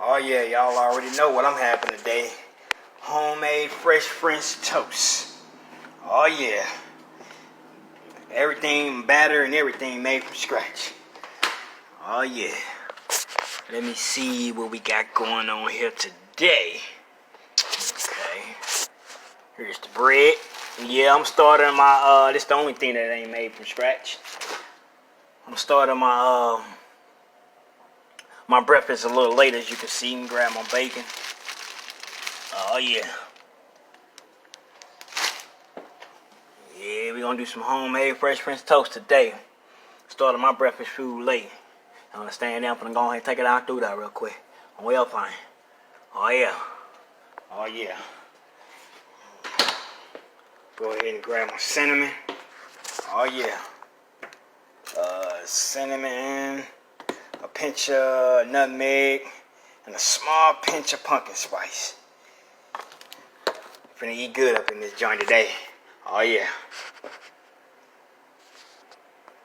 Oh yeah, y'all already know what I'm having today. Homemade fresh French toast. Oh yeah. Everything batter and everything made from scratch. Oh yeah. Let me see what we got going on here today. Okay. Here's the bread. Yeah, I'm starting my this the only thing that ain't made from scratch. I'm starting my my breakfast a little late, as you can see. And grab my bacon. Oh yeah. Yeah, we're gonna do some homemade fresh French toast today. Started my breakfast food late. I'm gonna stand down, gonna go ahead and take it out through that real quick. On way up fine. Oh yeah. Oh yeah. Go ahead and grab my cinnamon. Oh yeah. Cinnamon, a pinch of nutmeg, and a small pinch of pumpkin spice. Finna eat good up in this joint today. Oh yeah.